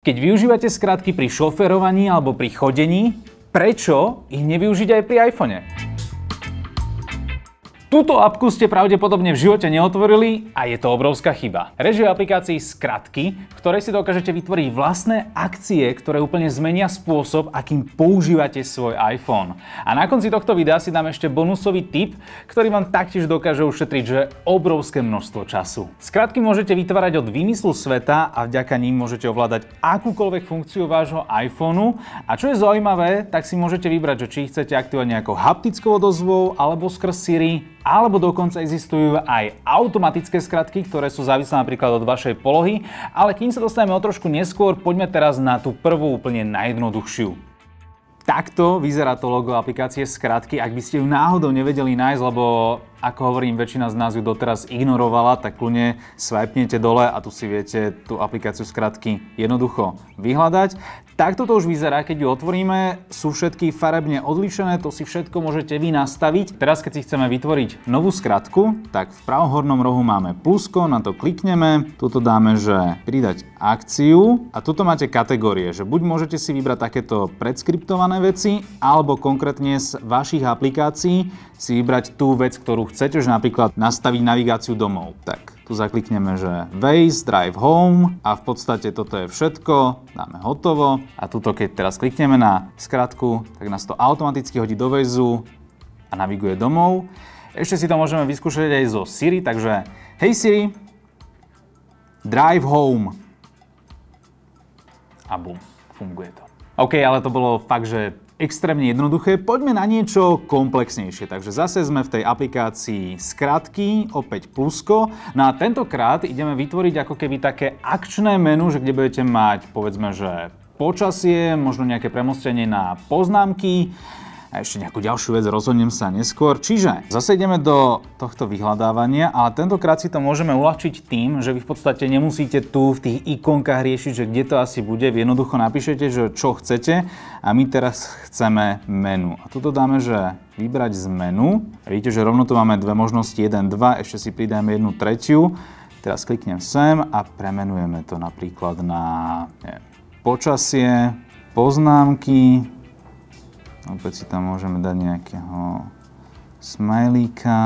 Keď využívate skratky pri šoferovaní alebo pri chodení, prečo ich nevyužiť aj pri iPhone? Túto apku ste pravdepodobne v živote neotvorili a je to obrovská chyba. Reč je o aplikácii Skratky, v ktorej si dokážete vytvoriť vlastné akcie, ktoré úplne zmenia spôsob, akým používate svoj iPhone. A na konci tohto videa si dám ešte bonusový tip, ktorý vám taktiež dokáže ušetriť obrovské množstvo času. Skratky môžete vytvárať od výmyslu sveta a vďaka ním môžete ovládať akúkoľvek funkciu vášho iPhoneu. A čo je zaujímavé, tak si môžete vybrať, že či ich chcete aktivovať nejakou haptickou odozvou alebo skrz Siri. Alebo dokonca existujú aj automatické skratky, ktoré sú závislé napríklad od vašej polohy, ale kým sa dostaneme o trošku neskôr, poďme teraz na tú prvú úplne najjednoduchšiu. Takto vyzerá to logo aplikácie Skratky, ak by ste ju náhodou nevedeli nájsť, lebo ako hovorím, väčšina z nás ju doteraz ignorovala, tak kľudne swipnete dole a tu si viete tú aplikáciu Skratky jednoducho vyhľadať. Takto to už vyzerá, keď ju otvoríme, sú všetky farebne odlišené, to si všetko môžete vy nastaviť. Teraz keď si chceme vytvoriť novú skratku, tak v pravom hornom rohu máme plusko, na to klikneme, tuto dáme, že pridať akciu a tuto máte kategórie, že buď môžete si vybrať takéto predskriptované veci, alebo konkrétne z vašich aplikácií si vybrať tú vec, ktorú chcete, že napríklad nastaviť navigáciu domov. Tak tu zaklikneme, že Waze, Drive Home a v podstate toto je všetko, dáme hotovo a tuto keď teraz klikneme na skratku, tak nás to automaticky hodí do Wazeu a naviguje domov. Ešte si to môžeme vyskúšať aj zo Siri, takže hej Siri, Drive Home a bum, funguje to. OK, ale to bolo fakt, že extrémne jednoduché. Poďme na niečo komplexnejšie. Takže zase sme v tej aplikácii Skratky, opäť plusko. No a tentokrát ideme vytvoriť ako keby také akčné menu, že kde budete mať, povedzme, že počasie, možno nejaké premostenie na poznámky a ešte nejakú ďalšiu vec, rozhodnem sa neskôr. Čiže zase ideme do tohto vyhľadávania, ale tentokrát si to môžeme uľahčiť tým, že vy v podstate nemusíte tu v tých ikonkách riešiť, že kde to asi bude. Vy jednoducho napíšete, že čo chcete a my teraz chceme menu. A tuto dáme, že vybrať z menu. Vidíte, že rovno tu máme dve možnosti, 1, 2, ešte si pridáme jednu tretiu. Teraz kliknem sem a premenujeme to napríklad na počasie, poznámky. Opäť si tam môžeme dať nejakého smajlíka.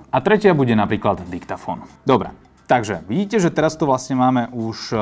A tretia bude napríklad diktafón. Dobre, takže vidíte, že teraz to vlastne máme už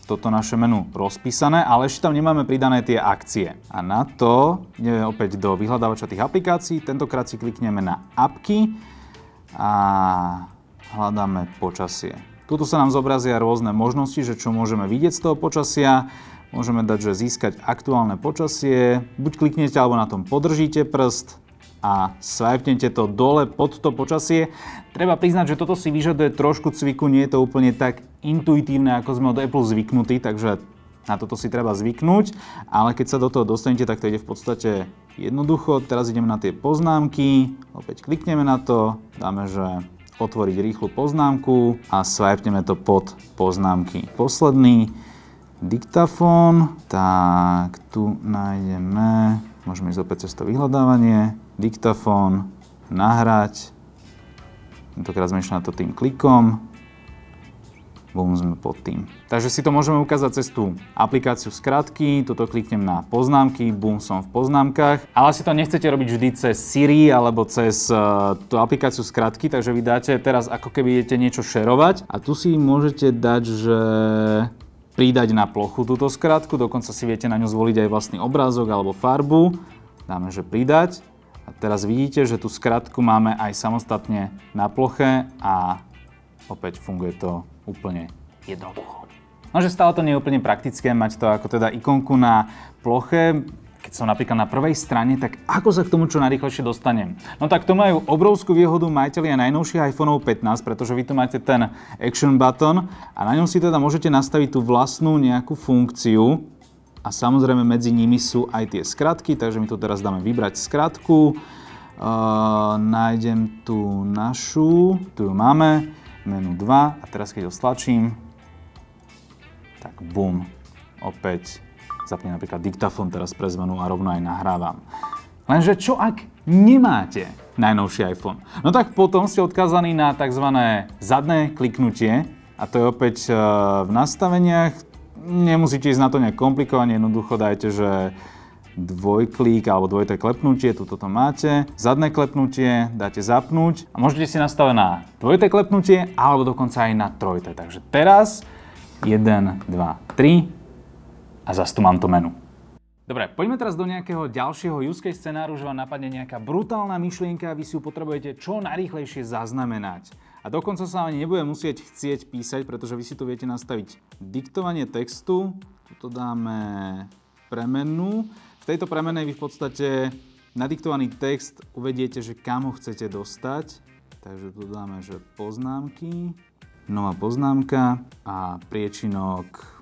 toto naše menu rozpísané, ale ešte tam nemáme pridané tie akcie. A na to ideme opäť do vyhľadávača tých aplikácií. Tentokrát si klikneme na apky a hľadáme počasie. Tuto sa nám zobrazia rôzne možnosti, že čo môžeme vidieť z toho počasia. Môžeme dať, že získať aktuálne počasie, buď kliknete alebo na tom podržíte prst a swipnete to dole pod to počasie. Treba priznať, že toto si vyžaduje trošku cviku, nie je to úplne tak intuitívne, ako sme od Apple zvyknutí, takže na toto si treba zvyknúť, ale keď sa do toho dostanete, tak to ide v podstate jednoducho. Teraz ideme na tie poznámky, opäť klikneme na to, dáme, že otvoriť rýchlu poznámku a swipneme to pod poznámky. Posledný diktafón, tak tu nájdeme, môžeme ísť opäť cez to vyhľadávanie, diktafón, nahrať, tentokrát sme išli na to tým klikom, bum, sme pod tým. Takže si to môžeme ukázať cez tú aplikáciu Skratky, toto kliknem na poznámky, bum, som v poznámkach, ale si to nechcete robiť vždy cez Siri alebo cez tú aplikáciu Skratky, takže vy dáte teraz ako keby idete niečo šerovať a tu si môžete dať, že pridať na plochu túto skratku, dokonca si viete na ňu zvoliť aj vlastný obrázok alebo farbu. Dáme, že pridať. A teraz vidíte, že tú skratku máme aj samostatne na ploche a opäť funguje to úplne jednoducho. No, že stále to nie je úplne praktické mať to ako teda ikonku na ploche. Keď som napríklad na prvej strane, tak ako sa k tomu čo najrýchlejšie dostanem? No tak to majú obrovskú výhodu majitelia najnovších iPhoneov 15, pretože vy tu máte ten Action button a na ňom si teda môžete nastaviť tú vlastnú nejakú funkciu a samozrejme medzi nimi sú aj tie skratky, takže my tu teraz dáme vybrať skratku. Nájdem tú našu, tu ju máme, menu 2 a teraz keď ho stlačím, tak bum, opäť zapnem napríklad diktafón teraz pre zmenu a rovno aj nahrávam. Lenže čo ak nemáte najnovší iPhone? No tak potom ste odkázaní na tzv. Zadné kliknutie a to je opäť v nastaveniach. nemusíte ísť na to nejak komplikovane, jednoducho dajte, že dvojklik alebo dvojité klepnutie, tuto to máte, zadné klepnutie, dáte zapnúť a môžete si nastaviť na dvojité klepnutie alebo dokonca aj na trojité. Takže teraz 1, 2, 3 a zase tu mám to menu. Dobre, poďme teraz do nejakého ďalšieho use case scenáru, že vám napadne nejaká brutálna myšlienka a vy si ju potrebujete čo najrýchlejšie zaznamenať. A dokonca sa ani nebude musieť chcieť písať, pretože vy si tu viete nastaviť diktovanie textu. Tuto dáme premennú. V tejto premennej vy v podstate nadiktovaný text uvediete, že kam ho chcete dostať. Takže tu dáme, že poznámky, nová poznámka a priečinok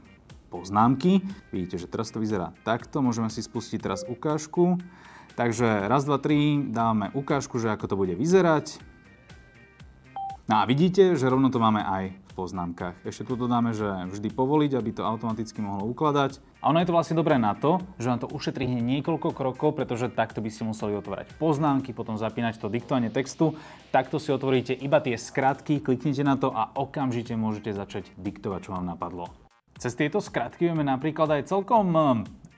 poznámky. Vidíte, že teraz to vyzerá takto. Môžeme si spustiť teraz ukážku. Takže raz, dva, tri dávame ukážku, že ako to bude vyzerať. No a vidíte, že rovno to máme aj v poznámkach. Ešte tu dáme, že vždy povoliť, aby to automaticky mohlo ukladať. A ono je to vlastne dobré na to, že vám to ušetrí niekoľko krokov, pretože takto by ste museli otvárať poznámky, potom zapínať to diktovanie textu. Takto si otvoríte iba tie skratky, kliknite na to a okamžite môžete začať diktovať, čo vám napadlo. Cez tieto skratky vieme napríklad aj celkom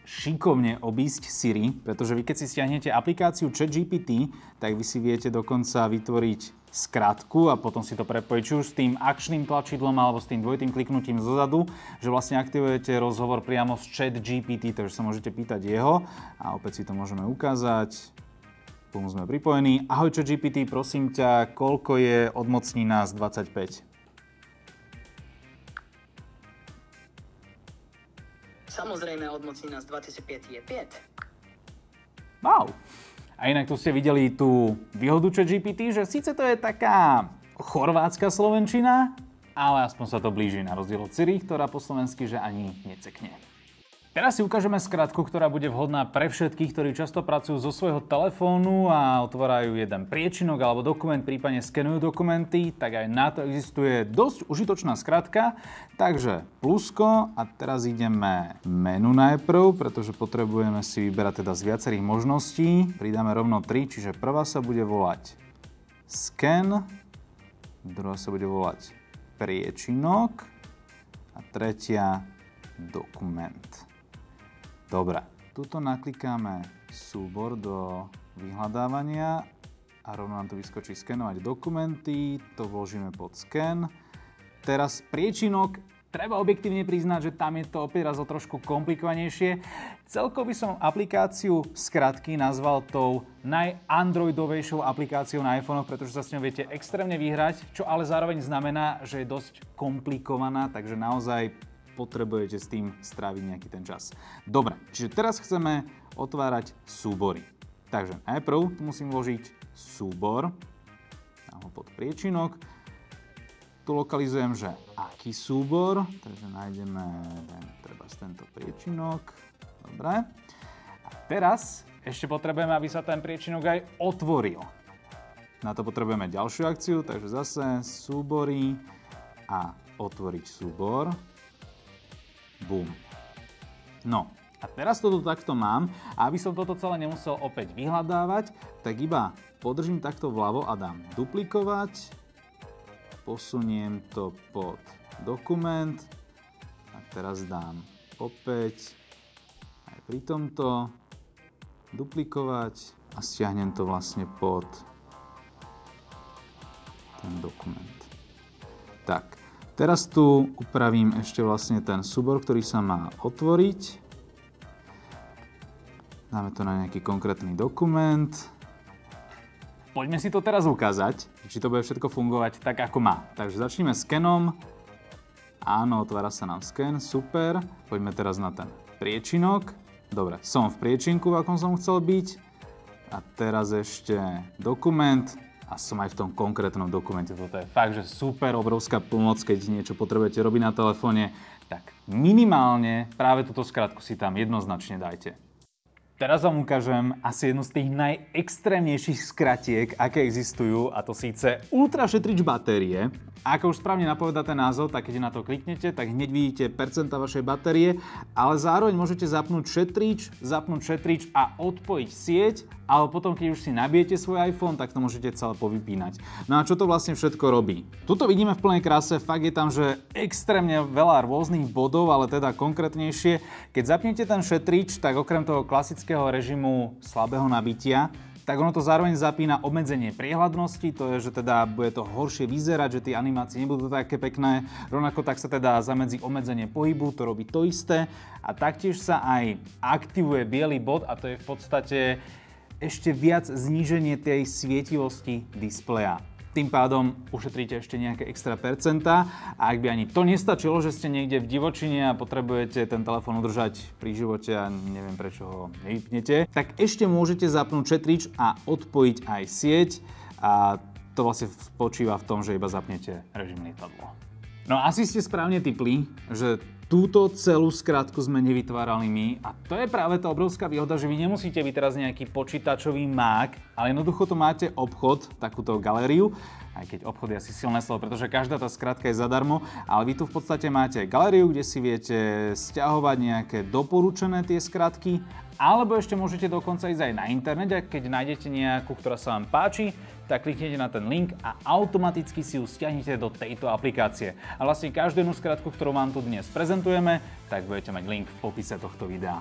šikovne obísť Siri, pretože vy keď si stiahnete aplikáciu ChatGPT, tak vy si viete dokonca vytvoriť skratku a potom si to prepojiť či už s tým akčným tlačidlom alebo s tým dvojitým kliknutím zozadu, že vlastne aktivujete rozhovor priamo s ChatGPT, takže sa môžete pýtať jeho a opäť si to môžeme ukázať. Tu sme pripojení. Ahoj ChatGPT, prosím ťa, koľko je od mocnina z 25? Samozrejme, od mocnina z 25 je 5. Wow! A inak tu ste videli tú výhodu ChatGPT, že síce to je taká chorvátska slovenčina, ale aspoň sa to blíži na rozdiel od Siri, ktorá po slovensky že ani necekne. Teraz si ukážeme skratku, ktorá bude vhodná pre všetkých, ktorí často pracujú zo svojho telefónu a otvárajú jeden priečinok alebo dokument, prípadne skenujú dokumenty, tak aj na to existuje dosť užitočná skratka. Takže plusko a teraz ideme menu najprv, pretože potrebujeme si vyberať teda z viacerých možností. Pridáme rovno 3, čiže prvá sa bude volať scan, druhá sa bude volať priečinok a tretia dokument. Dobre, tuto naklikáme súbor do vyhľadávania a rovno nám to vyskočí skenovať dokumenty, to vložíme pod sken. Teraz priečinok, treba objektívne priznať, že tam je to opäť raz o trošku komplikovanejšie. Celkovo by som aplikáciu skratky nazval tou najandroidovejšou aplikáciou na iPhone, pretože sa s ňou viete extrémne vyhrať, čo ale zároveň znamená, že je dosť komplikovaná, takže naozaj potrebujete s tým stráviť nejaký ten čas. Dobre, čiže teraz chceme otvárať súbory. Takže najprv tu musím vložiť súbor, dám ho pod priečinok. Tu lokalizujem, že aký súbor, takže nájdeme treba tento priečinok. Dobre. A teraz ešte potrebujeme, aby sa ten priečinok aj otvoril. Na to potrebujeme ďalšiu akciu, takže zase súbory a otvoriť súbor. Bum. No a teraz toto takto mám a aby som toto celé nemusel opäť vyhľadávať, tak iba podržím takto vľavo a dám duplikovať, posuniem to pod dokument a teraz dám opäť aj pri tomto duplikovať a stiahnem to vlastne pod ten dokument. Tak. Teraz tu upravím ešte vlastne ten súbor, ktorý sa má otvoriť. Dáme to na nejaký konkrétny dokument. Poďme si to teraz ukázať, či to bude všetko fungovať tak, ako má. Takže začneme skenom. Áno, otvára sa nám sken, super. Poďme teraz na ten priečinok. Dobre, som v priečinku, v akom som chcel byť. A teraz ešte dokument. A som aj v tom konkrétnom dokumente. Toto je fakt, že super obrovská pomoc, keď niečo potrebujete robiť na telefóne, tak minimálne práve túto skratku si tam jednoznačne dajte. Teraz vám ukážem asi jednu z tých najextrémnejších skratiek, aké existujú, a to síce ultra šetrič batérie. A ako už správne napovedá ten názov, tak keď na to kliknete, tak hneď vidíte percenta vašej batérie, ale zároveň môžete zapnúť šetrič a odpojiť sieť ale potom, keď už si nabijete svoj iPhone, tak to môžete celé povypínať. No a čo to vlastne všetko robí? Tuto vidíme v plnej kráse, fakt je tam, že extrémne veľa rôznych bodov, ale teda konkrétnejšie. Keď zapnete ten šetrič, tak okrem toho klasického režimu slabého nabitia, tak ono to zároveň zapína obmedzenie priehľadnosti, to je, že teda bude to horšie vyzerať, že tie animácie nebudú také pekné. Rovnako tak sa teda zamedzí obmedzenie pohybu, to robí to isté. A taktiež sa aj aktivuje biely bod a to je v podstate ešte viac zníženie tej svietivosti displeja. Tým pádom ušetríte ešte nejaké extra percentá a ak by ani to nestačilo, že ste niekde v divočine a potrebujete ten telefón udržať pri živote a neviem prečo ho nevypnete, tak ešte môžete zapnúť šetrič a odpojiť aj sieť a to vlastne spočíva v tom, že iba zapnete režim lietadlo. No asi ste správne tipli, že túto celú skratku sme nevytvárali my a to je práve tá obrovská výhoda, že vy nemusíte byť teraz nejaký počítačový mák, ale jednoducho to máte obchod, takúto galériu, aj keď obchod je asi silné slovo, pretože každá tá skratka je zadarmo, ale vy tu v podstate máte galériu, kde si viete sťahovať nejaké doporučené tie skratky, alebo ešte môžete dokonca ísť aj na internet a keď nájdete nejakú, ktorá sa vám páči, tak kliknete na ten link a automaticky si ju stiahnete do tejto aplikácie. A vlastne každú jednu skratku, ktorú vám tu dnes prezentujeme, tak budete mať link v popise tohto videa.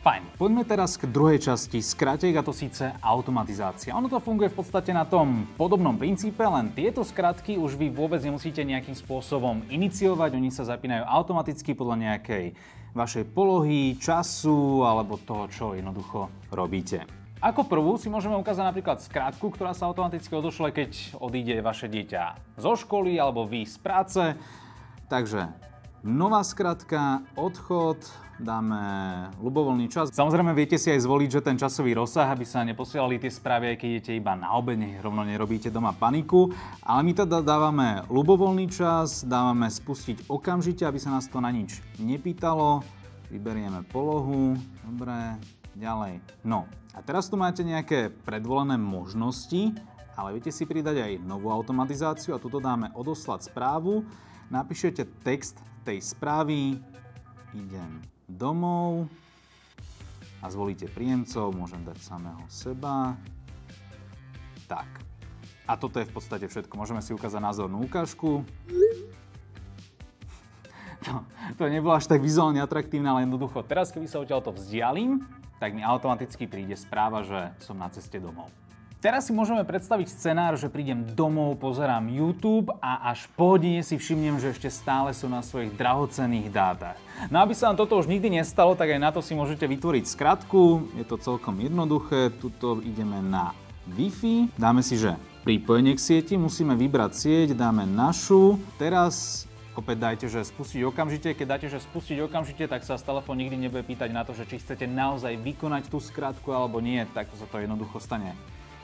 Fajn, poďme teraz k druhej časti skratiek a to síce automatizácia. Ono to funguje v podstate na tom podobnom princípe, len tieto skratky už vy vôbec nemusíte nejakým spôsobom iniciovať, oni sa zapínajú automaticky podľa nejakej vašej polohy, času alebo toho, čo jednoducho robíte. Ako prvú si môžeme ukázať napríklad skratku, ktorá sa automaticky odošle, keď odíde vaše dieťa zo školy alebo vy z práce. Takže nová skratka, odchod, dáme ľubovoľný čas. Samozrejme viete si aj zvoliť, že ten časový rozsah, aby sa neposielali tie správy, aj keď idete iba na obed, nech rovno nerobíte doma paniku. Ale my teda dávame ľubovoľný čas, dávame spustiť okamžite, aby sa nás to na nič nepýtalo. Vyberieme polohu, dobre, ďalej. No a teraz tu máte nejaké predvolené možnosti, ale viete si pridať aj novú automatizáciu a tuto dáme odoslať správu. Napíšete text tej správy, idem domov a zvolíte príjemcov, môžem dať samého seba. Tak. A toto je v podstate všetko. Môžeme si ukázať názornú ukážku. To nebolo až tak vizuálne atraktívne, ale jednoducho teraz, keby sa odtiaľto vzdialím, tak mi automaticky príde správa, že som na ceste domov. Teraz si môžeme predstaviť scenár, že prídem domov, pozerám YouTube a až po hodine si všimnem, že ešte stále sú na svojich drahocenných dátach. No aby sa vám toto už nikdy nestalo, tak aj na to si môžete vytvoriť skratku. Je to celkom jednoduché. Tuto ideme na Wi-Fi. Dáme si, že pripojenie k sieti, musíme vybrať sieť, dáme našu. Teraz opäť dajte, že spustiť okamžite. Keď dáte, že spustiť okamžite, tak sa telefón nikdy nebude pýtať na to, že či chcete naozaj vykonať tú skratku alebo nie, tak sa to jednoducho stane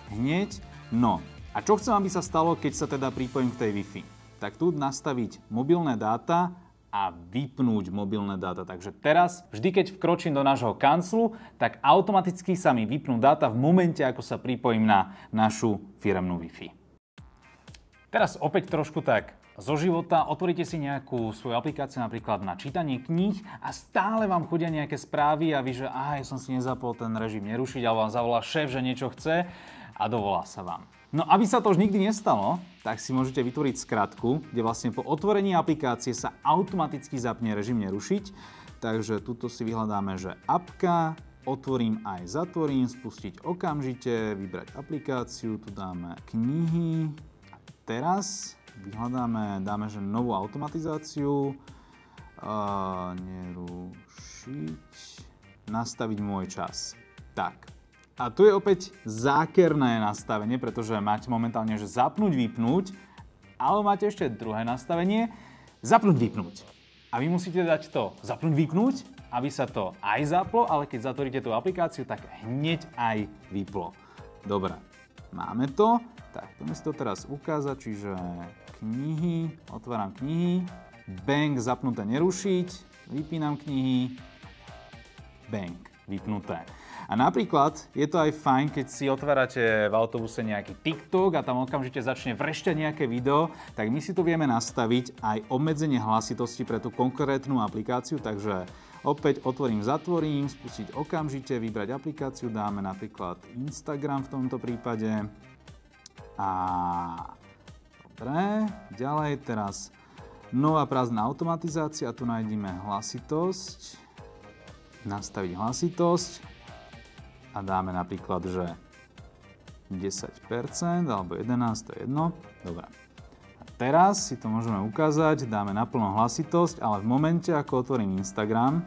hneď. No a čo chcem, aby sa stalo, keď sa teda pripojím k tej Wi-Fi? Tak tu nastaviť mobilné dáta a vypnúť mobilné dáta. Takže teraz, vždy keď vkročím do nášho kanclu, tak automaticky sa mi vypnú dáta v momente, ako sa pripojím na našu firemnú Wi-Fi. Teraz opäť trošku tak zo života, otvoríte si nejakú svoju aplikáciu napríklad na čítanie kníh a stále vám chodia nejaké správy a vy, že ja som si nezapol ten režim nerušiť, alebo vám zavolá šéf, že niečo chce a dovolá sa vám. No aby sa to už nikdy nestalo, tak si môžete vytvoriť skratku, kde vlastne po otvorení aplikácie sa automaticky zapne režim nerušiť. Takže tuto si vyhľadáme, že apka, otvorím aj zatvorím, spustiť okamžite, vybrať aplikáciu, tu dáme knihy a teraz vyhľadáme, dáme, že novú automatizáciu, nerušiť, nastaviť môj čas. Tak. A tu je opäť zákerné nastavenie, pretože máte momentálne, že zapnúť, vypnúť, ale máte ešte druhé nastavenie, zapnúť, vypnúť. A vy musíte dať to zapnúť, vypnúť, aby sa to aj zaplo, ale keď zatvoríte tú aplikáciu, tak hneď aj vyplo. Dobre, máme to. Tak, poďme si to teraz ukázať, čiže knihy, otváram knihy, bang, zapnuté nerušiť, vypínam knihy, bang, vypnuté. A napríklad je to aj fajn, keď si otvárate v autobuse nejaký TikTok a tam okamžite začne vrešťať nejaké video, tak my si tu vieme nastaviť aj obmedzenie hlasitosti pre tú konkrétnu aplikáciu, takže Opäť otvorím, zatvorím, spustiť okamžite, vybrať aplikáciu, dáme napríklad Instagram v tomto prípade. A dobre, ďalej teraz nová prázdna automatizácia, tu nájdeme hlasitosť, nastaviť hlasitosť a dáme napríklad, že 10% alebo 11%, to je jedno. Dobre. A teraz si to môžeme ukázať, dáme naplno hlasitosť, ale v momente, ako otvorím Instagram,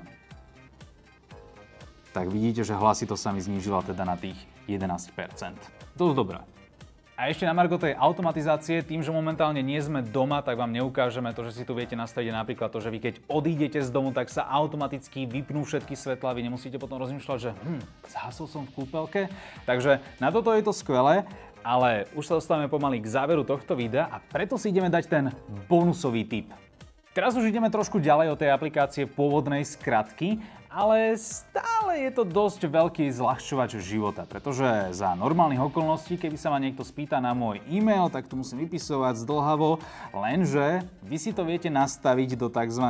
tak vidíte, že hlasitosť sa mi znížila teda na tých 11%. Dosť dobré. A ešte na margo tej automatizácie, tým, že momentálne nie sme doma, tak vám neukážeme to, že si tu viete nastaviť napríklad to, že vy keď odídete z domu, tak sa automaticky vypnú všetky svetlá, vy nemusíte potom rozmýšľať, že zhasol som v kúpeľke. Takže na toto je to skvelé, ale už sa dostávame pomaly k záveru tohto videa a preto si ideme dať ten bonusový tip. Teraz už ideme trošku ďalej od tej aplikácie pôvodnej skratky, ale stále je to dosť veľký zľahčovač života, pretože za normálnych okolností, keby sa ma niekto spýta na môj e-mail, tak to musím vypisovať zdĺhavo, lenže vy si to viete nastaviť do tzv.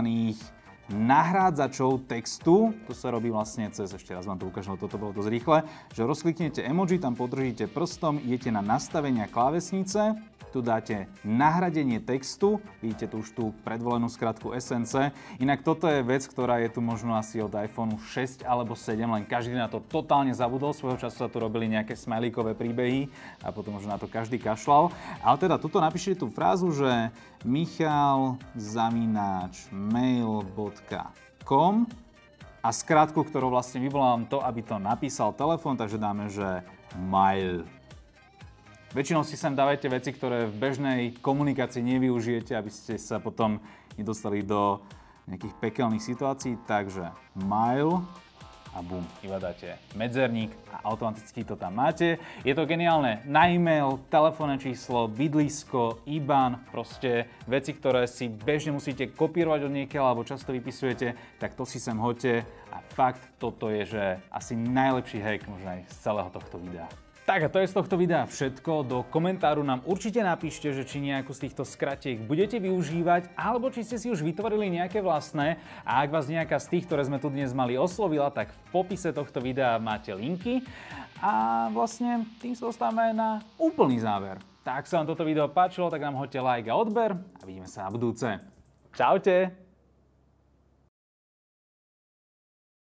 Nahrádzačov textu. To sa robí vlastne cez, ešte raz vám to ukážem, toto bolo dosť rýchle, že rozkliknete emoji, tam podržíte prstom, idete na nastavenia klávesnice, tu dáte nahradenie textu, vidíte tu už tú predvolenú skratku SNC. Inak toto je vec, ktorá je tu možno asi od iPhone 6 alebo 7, len každý na to totálne zabudol. Svojho času sa tu robili nejaké smajlíkové príbehy a potom už na to každý kašľal. Ale teda tuto napíšete tú frázu, že michal@mail.com a skratku, ktorou vlastne vyvolám to, aby to napísal telefón, takže dáme, že mail. Väčšinou si sem dávajte veci, ktoré v bežnej komunikácii nevyužijete, aby ste sa potom nedostali do nejakých pekelných situácií. Takže mail a bum, iba dáte medzerník a automaticky to tam máte. Je to geniálne na e-mail, telefónne číslo, bydlisko, IBAN, proste veci, ktoré si bežne musíte kopírovať od niekiaľ alebo často vypisujete, tak to si sem hoďte a fakt toto je, že asi najlepší hack možno aj z celého tohto videa. Tak a to je z tohto videa všetko. Do komentáru nám určite napíšte, že či nejakú z týchto skratiek budete využívať, alebo či ste si už vytvorili nejaké vlastné. A ak vás nejaká z tých, ktoré sme tu dnes mali, oslovila, tak v popise tohto videa máte linky. A vlastne tým sa dostávame na úplný záver. Tak sa vám toto video páčilo, tak nám hoďte like a odber a vidíme sa na budúce. Čaute!